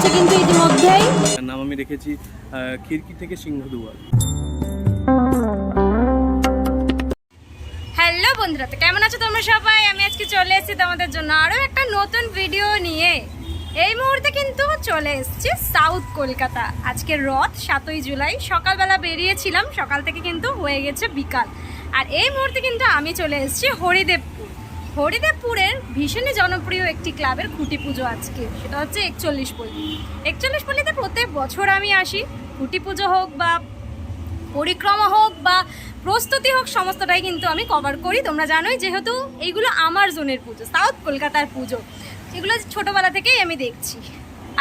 গেছে কিন্তু ইতিমধ্যেই। নাম আমি রেখেছি খিড়কি থেকে সিংহদুয়ার। হ্যালো বন্ধুরা, তো কেমন আছো তোমরা সবাই? আমি আজকে চলে এসেছি তোমাদের জন্য আরও একটা নতুন ভিডিও নিয়ে। এই মুহূর্তে কিন্তু চলে এসেছি সাউথ কলকাতা। আজকে রথ 7ই জুলাই, সকালবেলা বেরিয়েছিলাম, সকাল থেকে কিন্তু হয়ে গেছে বিকাল। আর এই মুহূর্তে কিন্তু আমি চলে এসেছি হরিদেবপুর। হরিদেবপুরের ভীষণই জনপ্রিয় একটি ক্লাবের খুঁটি পুজো আজকে, সেটা হচ্ছে 41 পল্লী। 41 পল্লীতে প্রত্যেক বছর আমি আসি। খুঁটি পুজো হোক বা পরিক্রমা হোক বা প্রস্তুতি হোক, সমস্তটাই কিন্তু আমি কভার করি। তোমরা জানোই যেহেতু এইগুলো আমার জোনের পুজো, সাউথ কলকাতার পুজো, এগুলো ছোটোবেলা থেকেই আমি দেখছি।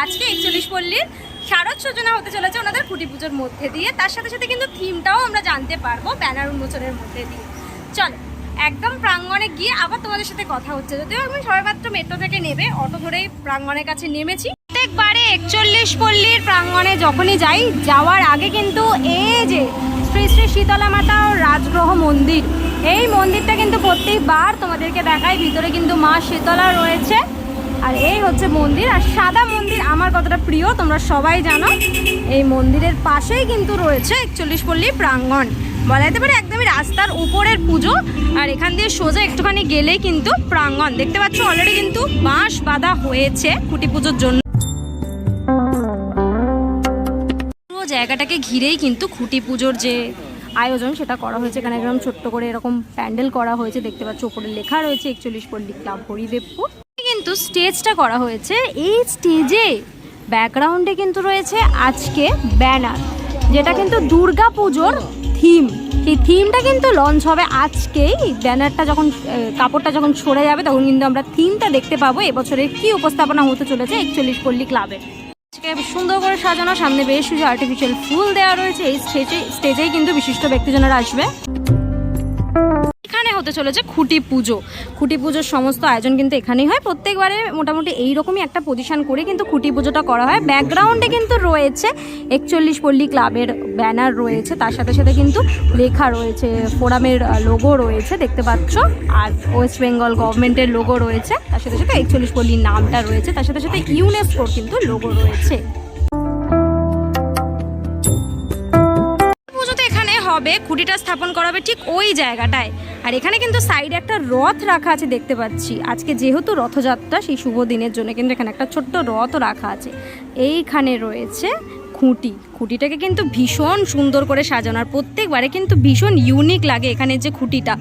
আজকে 41 পল্লীর শারদ সূচনা হতে চলেছে ওনাদের খুঁটি পুজোর মধ্যে দিয়ে। তার সাথে সাথে কিন্তু থিমটাও আমরা জানতে পারবো ব্যানার উন্মোচনের মধ্যে দিয়ে। চলো একদম প্রাঙ্গণে গিয়ে আবার তোমাদের সাথে কথা হচ্ছে। যদিও আমি সবেমাত্র মেট্রো থেকে নেবে অটো ধরেই প্রাঙ্গণের কাছে নেমেছি। প্রত্যেকবারে 41 পল্লীর প্রাঙ্গণে যখনই যাই, যাওয়ার আগে কিন্তু এই যে শ্রী শ্রী শীতলা মাতা রাজগ্রহ মন্দির, এই মন্দিরটা কিন্তু প্রত্যেকবার তোমাদেরকে দেখাই। ভিতরে কিন্তু মা শীতলা রয়েছে, আর এই হচ্ছে মন্দির। আর সাদা মন্দির আমার কতটা প্রিয় তোমরা সবাই জানো। এই মন্দিরের পাশেই কিন্তু রয়েছে 41 পল্লী প্রাঙ্গণ, বলা যেতে পারে একদমই রাস্তার উপরের পুজো। আর এখান দিয়ে সোজা একটুখানি গেলেই কিন্তু প্রাঙ্গণ দেখতে পাচ্ছ। অলরেডি কিন্তু বাঁশ বাঁধা হয়েছে খুঁটি পুজোর জন্য। পুরো জায়গাটাকে ঘিরেই কিন্তু খুঁটি পুজোর যে আয়োজন সেটা করা হয়েছে। এখানে একদম ছোট্ট করে এরকম প্যান্ডেল করা হয়েছে, দেখতে পাচ্ছ উপরে লেখা রয়েছে 41 পল্লী ক্লাব হরিদেবপুর। কিন্তু স্টেজটা করা হয়েছে, এই স্টেজে ব্যাকগ্রাউন্ডে কিন্তু রয়েছে আজকে ব্যানার, যেটা কিন্তু দুর্গা পুজোর থিম। সেই থিমটা কিন্তু লঞ্চ হবে আজকেই। ব্যানারটা যখন কাপড়টা যখন সরে যাবে তখন কিন্তু আমরা থিমটা দেখতে পাবো এবছরের কি উপস্থাপনা হতে চলেছে 41 পল্লী ক্লাবের। আজকে সুন্দর করে সাজানো, সামনে বেশ কিছু আর্টিফিশিয়াল ফুল দেওয়া রয়েছে। এই স্টেজেই কিন্তু বিশিষ্ট ব্যক্তিজনেরা আসবে। এখানে হতে চলেছে খুঁটি পুজো। খুঁটি পুজোর সমস্ত আয়োজন কিন্তু এখানেই হয়। প্রত্যেকবারে মোটামুটি এইরকমই একটা পজিশন করে কিন্তু খুঁটি পুজোটা করা হয়। ব্যাকগ্রাউন্ডে কিন্তু রয়েছে 41 পল্লী ক্লাবের ব্যানার রয়েছে, তার সাথে সাথে কিন্তু লেখা রয়েছে, ফোরামের লোগো রয়েছে দেখতে পাচ্ছ, আর ওয়েস্ট বেঙ্গল গভর্নমেন্টের লোগো রয়েছে, তার সাথে সাথে 41 পল্লীর নামটা রয়েছে, তার সাথে সাথে ইউনেস্কোর কিন্তু লোগো রয়েছে। হবে খুঁটিটা স্থাপন করা হবে ঠিক ওই জায়গাটায়। আর এখানে কিন্তু সাইডে একটা রথ রাখা আছে দেখতে পাচ্ছি। আজকে যেহেতু রথযাত্রা, সেই শুভ দিনের জন্য কিন্তু এখানে একটা ছোট্ট রথ রাখা আছে। এইখানে রয়েছে খুঁটিটাকে কিন্তু ভীষণ সুন্দর করে সাজানো, আর প্রত্যেকবারে কিন্তু ভীষণ ইউনিক লাগে। এখানে যে খুঁটিটা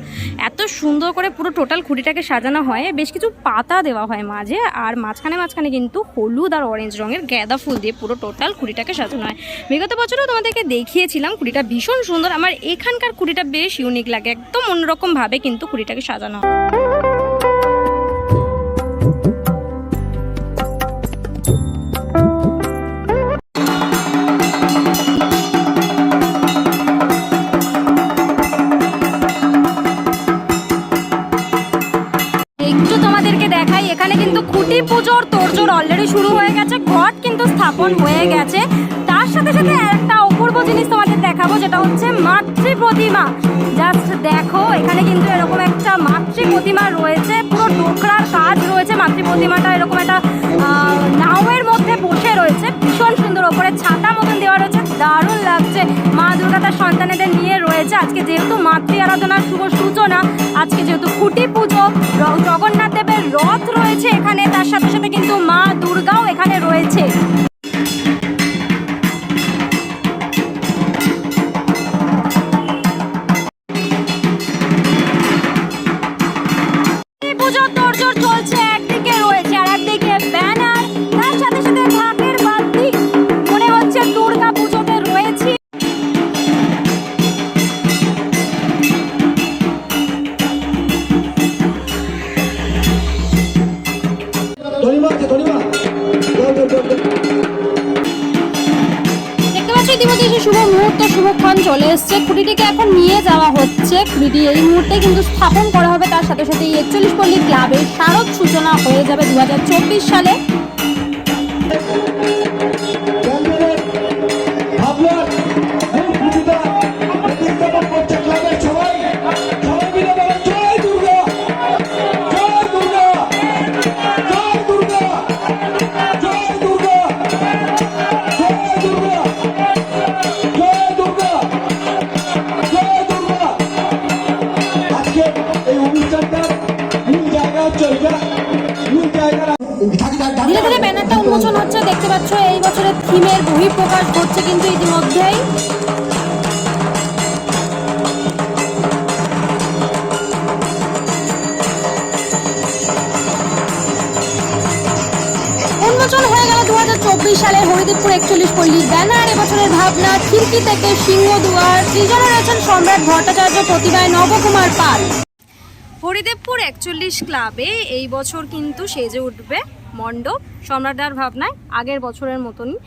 এত সুন্দর করে পুরো টোটাল খুঁটিটাকে সাজানো হয়, বেশ কিছু পাতা দেওয়া হয় মাঝে, আর মাঝখানে কিন্তু হলুদ আর অরেঞ্জ রঙের গাঁদা ফুল দিয়ে পুরো টোটাল খুঁটিটাকে সাজানো হয়। বিগত বছরেও তোমাদেরকে দেখিয়েছিলাম, খুঁটিটা ভীষণ সুন্দর। আমার এখানকার খুঁটিটা বেশ ইউনিক লাগে, একদম অন্যরকমভাবে কিন্তু খুঁটিটাকে সাজানো হয়। এখানে কিন্তু খুঁটি পুজোর তোড়জোড় অলরেডি শুরু হয়ে গেছে, ঘট কিন্তু স্থাপন হয়ে গেছে। তার সাথে সাথে একটা অপূর্ব জিনিস তোমাদের দেখাবো, যেটা হচ্ছে মাতৃ প্রতিমা। জাস্ট দেখো, এখানে কিন্তু এরকম একটা মাতৃ প্রতিমা রয়েছে, পুরো ডোকরার কাজ রয়েছে। মাতৃ প্রতিমাটা এরকম একটা নাওয়ের মধ্যে বসে রয়েছে, ভীষণ সুন্দর। ওপরে ছাতা মতন দেওয়া রয়েছে, দারুণ লাগছে। মা দুর্গা তার সন্তানেদের নিয়ে রয়েছে। আজকে যেহেতু মাতৃ আরাধনার শুভ সূচনা, আজকে যেহেতু খুঁটি পুজো, জগন্নাথ দেবের রথ রয়েছে এখানে, তার সাথে সাথে কিন্তু মা দুর্গাও এখানে রয়েছে। পুজোর তোড়জোড় চলছে, একদিকে রয়েছে আর একদিকে ব্যানার, তার সাথে সাথে ঢাকের বাদ্যি। মনে হচ্ছে দুর্গা পুজোতে রয়েছে। দেখতে পাচ্ছ ইতিমধ্যে শুভ মুহূর্ত, শুভক্ষণ চলে এসছে। খুঁটিটিকে এখন নিয়ে যাওয়া হচ্ছে। খুঁটিটি এই মুহূর্তে কিন্তু স্থাপন করা হবে। তার সাথে সাথে 41 পল্লী ক্লাবের শারদ সূচনা হয়ে যাবে 2024 সালে। উন্মোচন হচ্ছে, দেখতে পাচ্ছ এই বছরের থিমের বহিঃপ্রকাশ ঘটছে কিন্তু ইতিমধ্যেই। উন্মোচন হয়ে গেল 2024 সালের হরিদেবপুর 41 পল্লীর ব্যানার। এবছরের ভাবনা খিড়কি থেকে সিংহদুয়ার। সৃজনে রয়েছেন সম্রাট ভট্টাচার্য, প্রতিভায় নবকুমার পাল। হরিদেবপুর 41 ক্লাবে এই বছর কিন্তু সেজে উঠবে মণ্ডপ সম্রাটদার ভাবনায়, আগের বছরের মতনই।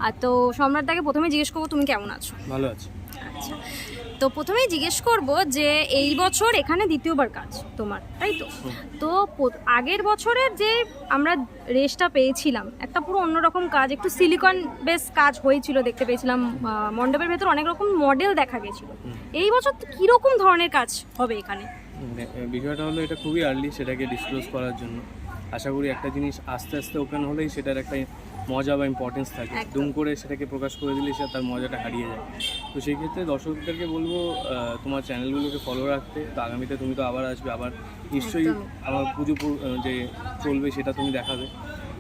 আর তো সম্রাটদাকে প্রথমে জিজ্ঞেস করবো তুমি কেমন আছো? ভালো আছে। আচ্ছা, তো প্রথমেই জিজ্ঞেস করব যে এই বছর এখানে দ্বিতীয়বার কাজ তোমার, তাই তো? তো আগের বছরের যে আমরা রেসটা পেয়েছিলাম একটা পুরো অন্যরকম কাজ, একটু সিলিকন বেস কাজ হয়েছিল, দেখতে পেয়েছিলাম মণ্ডপের ভেতর অনেক রকম মডেল দেখা গেছিল। এই বছর কীরকম ধরনের কাজ হবে এখানে? বিষয়টা হলো এটা খুবই আর্লি সেটাকে ডিসক্লোজ করার জন্য। আশা করি একটা জিনিস আস্তে আস্তে ওপেন হলেই সেটার একটা মজা বা ইম্পর্টেন্স থাকে, দুম করে সেটাকে প্রকাশ করে দিলে সে তার মজাটা হারিয়ে যায়। তো সেই ক্ষেত্রে দর্শকদেরকে বলবো তোমার চ্যানেলগুলোকে ফলো রাখতে। তো আগামীতে তুমি তো আবার আসবে, আবার নিশ্চয়ই আমার পুজো যে চলবে সেটা তুমি দেখাবে,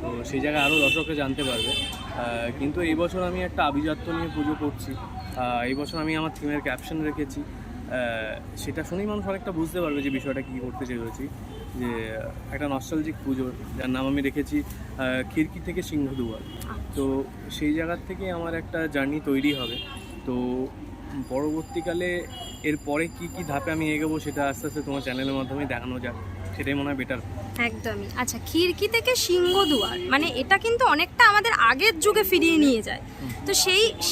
তো সেই জায়গায় আরও দর্শককে জানতে পারবে। কিন্তু এই বছর আমি একটা আভিজাত্য নিয়ে পুজো করছি। এই বছর আমি আমার থিমের ক্যাপশন রেখেছি, সেটা শুনেই মানুষ অনেকটা বুঝতে পারবে যে বিষয়টা কী করতে চেয়েছি। যে একটা নস্টালজিক পুজো, যার নাম আমি রেখেছি খিড়কি থেকে সিংহদুয়ার। তো সেই জায়গার থেকে আমার একটা জার্নি তৈরি হবে। তো পরবর্তীকালে এরপরে কী কী ধাপে আমি এগোবো সেটা আস্তে আস্তে তোমার চ্যানেলের মাধ্যমে দেখানো যাক, সেটাই মনে হয় বেটার। একদমই। আচ্ছা, খিড়কি থেকে সিংহদুয়ার মানে এটা কিন্তু অনেকটা আমাদের আগের যুগে ফিরিয়ে নিয়ে যায়। তো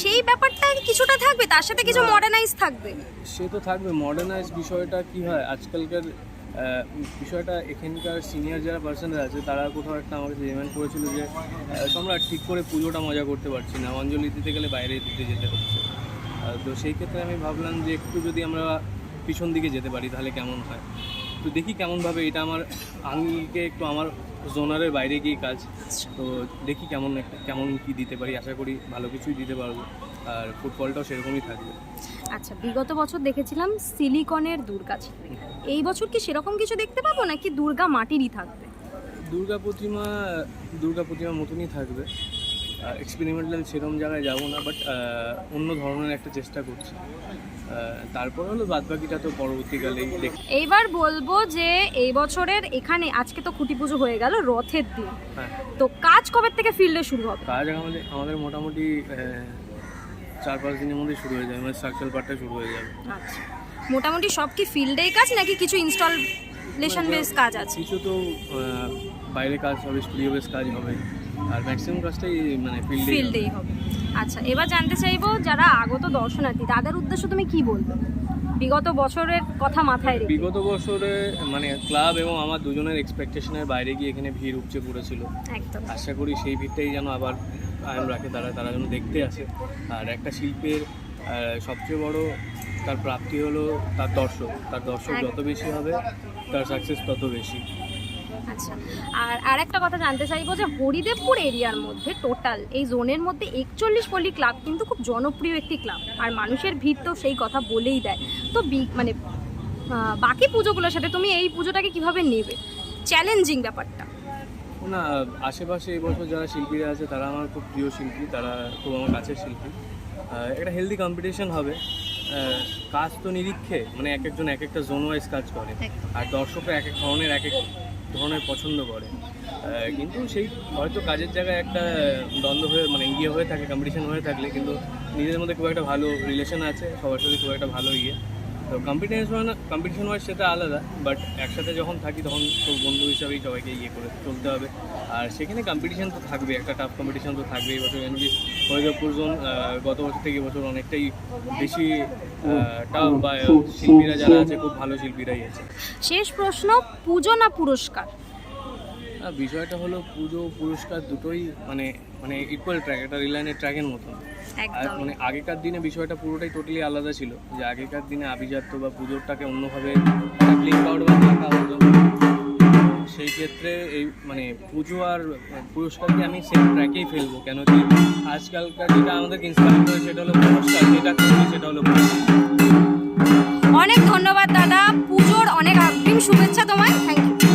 সেই ব্যাপারটা কিছুটা থাকবে, তার সাথে কিছু মডার্নাইজ থাকবে। সে তো থাকবে মডার্নাইজ। বিষয়টা কি হয় আজকালকার বিষয়টা, এখানকার সিনিয়র যারা পার্সনরা আছে তারা কোথাও একটা আমাকে রিমাইন্ড করেছিল যে আমরা ঠিক করে পুজোটা মজা করতে পারছি না, অঞ্জলি দিতে গেলে বাইরে দিতে যেতে হচ্ছে। তো সেই ক্ষেত্রে আমি ভাবলাম যে একটু যদি আমরা পিছন দিকে যেতে পারি তাহলে কেমন হয়। তো দেখি কেমনভাবে, এটা আমার আঙ্গিকে একটু আমার জোনারের বাইরে গিয়ে কাজ। তো দেখি কেমন কি দিতে পারি, আশা করি ভালো কিছুই দিতে পারবো, আর ফুটবলটাও সেরকমই থাকবে। আচ্ছা, বিগত বছর দেখেছিলাম সিলিকনের দুর্গা ছিল, এই বছর কি সেরকম কিছু দেখতে পাবো নাকি দুর্গা মাটিরই থাকবে? দুর্গা প্রতিমা মতনই থাকবে। এক্সপেরিমেন্টাল সেরকম জায়গায় যাবো না, বাট অন্য ধরনের একটা চেষ্টা করছি। তারপর হলো বাদবাকিটা তো পরবর্তীকালেই দেখ। এইবার বলবো যে এই বছরের এখানে আজকে তো খুঁটি পুজো হয়ে গেল, রথের দিন। হ্যাঁ, তো কাজ কবে থেকে ফিল্ডে শুরু হবে? কাজ আমাদের মোটামুটি 4-5 দিনের মধ্যে শুরু হয়ে যাবে, মানে স্ট্রাকচারাল পার্টটা শুরু হয়ে যাবে। আচ্ছা, মোটামুটি সব কি ফিল্ডেই কাজ নাকি কিছু ইনস্টলেশন বেস কাজ আছে? কিছু তো বাইরে কাজ হবে, স্টুডিও বেস কাজ হবে, আর ম্যাক্সিমাম কাজটাই মানে ফিল্ডেই হবে। আচ্ছা, এবার জানতে চাইবো যারা আগত দর্শনার্থী তাদের উদ্দেশ্যে তুমি কি বলবে বিগত বছরের কথা মাথায় রেখে? বিগত বছরে মানে ক্লাব এবং আমার দুজনের এক্সপেকটেশনের বাইরে গিয়ে এখানে ভিড় উপচে পড়েছিল। একদম। আশা করি সেই ভিড়টাই যেন আবার কায়েম রাখে তারা যেন দেখতে আসে। আর একটা শিল্পের সবচেয়ে বড় তার প্রাপ্তি হলো তার দর্শক যত বেশি হবে তার সাকসেস তত বেশি। আচ্ছা, আর একটা কথা জানতে চাইবো যে হরিদেবপুর এরিয়ার মধ্যে টোটাল এই জোনের মধ্যে 41 পল্লী ক্লাব কিন্তু খুব জনপ্রিয় একটি ক্লাব, আর মানুষের ভিড় তো সেই কথা বলেই দেয়। তো মানে বাকি পুজোগুলোর সাথে তুমি এই পুজোটাকে কিভাবে নেবে, চ্যালেঞ্জিং ব্যাপারটা? না, আশেপাশে এই বছর যারা শিল্পীরা আছে তারা আমার খুব প্রিয় শিল্পী, তারা খুব আমার কাছের শিল্পী। একটা হেলদি কম্পিটিশন হবে। কাজ তো নিরীক্ষে, মানে এক একজন এক একটা জোন ওয়াইজ কাজ করে, আর দর্শকরা এক এক ধরনের পছন্দ করে। কিন্তু সেই হয়তো কাজের জায়গায় একটা দ্বন্দ্ব হয়ে মানে হয়ে থাকে, কম্পিটিশন হয়ে থাকলে কিন্তু নিজেদের মধ্যে খুব একটা ভালো রিলেশন আছে, সবার সাথে খুব একটা ভালো তো কম্পিটিশন হয় সেটা আলাদা, বাট একসাথে যখন থাকি তখন তো বন্ধু হিসাবেই সবাইকে করে চলতে হবে। আর সেখানে কম্পিটিশান তো থাকবে, একটা টাফ কম্পিটিশান তো থাকবে। এই বছর এমনি হরিদেবপুর জোন গত বছর থেকে এবছর অনেকটাই বেশি টাফ, বা শিল্পীরা যারা আছে খুব ভালো শিল্পীরাই আছে। শেষ প্রশ্ন, পুজো না পুরস্কার? বিষয়টা হলো পুজো পুরস্কার দুটোই মানে ইকুয়াল ট্র্যাক, একটা রিলাইনের ট্র্যাকের মতন। আর মানে আগেকার দিনে বিষয়টা পুরোটাই টোটালি আলাদা ছিল, যে আগেকার দিনে আভিজাত্য বা পুজোটাকে অন্যভাবে ক্লিক আউট বা দেখা হতো। সেই ক্ষেত্রে এই মানে পুজো আর পুরস্কারকে আমি সেম ট্র্যাকেই ফেলবো, কেন কি আজকালকার যেটা আমাদেরকে ইন্সপায়ার করে সেটা হলো পুরস্কার, যেটা করছি সেটা হলো পুজো। অনেক ধন্যবাদ দাদা, পুজোর অনেক অগ্রিম শুভেচ্ছা তোমায়। Thank you.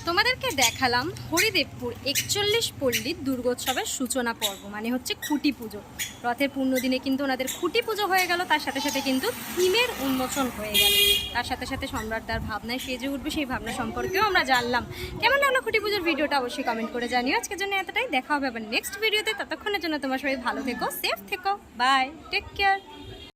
তোমাদেরকে দেখা দেখালাম হরিদেবপুর 41 পল্লীর দুর্গোৎসবের সূচনা পর্ব, মানে হচ্ছে খুঁটি পুজো। রথের পূর্ণ দিনে কিন্তু ওনাদের খুঁটি পুজো হয়ে গেল, তার সাথে সাথে কিন্তু থিমের উন্মোচন হয়ে গেল, তার সাথে সাথে সম্রাটদার ভাবনায় সেজে উঠবে, সেই ভাবনা সম্পর্কেও আমরা জানলাম। কেমন লাগলো খুঁটি পুজোর ভিডিওটা অবশ্যই কমেন্ট করে জানিও। আজকের জন্য এতটাই, দেখা হবে আবার নেক্সট ভিডিওতে। ততক্ষণের জন্য তোমার সবাই ভালো থেকো, সেফ থেকো, বাই, টেক কেয়ার।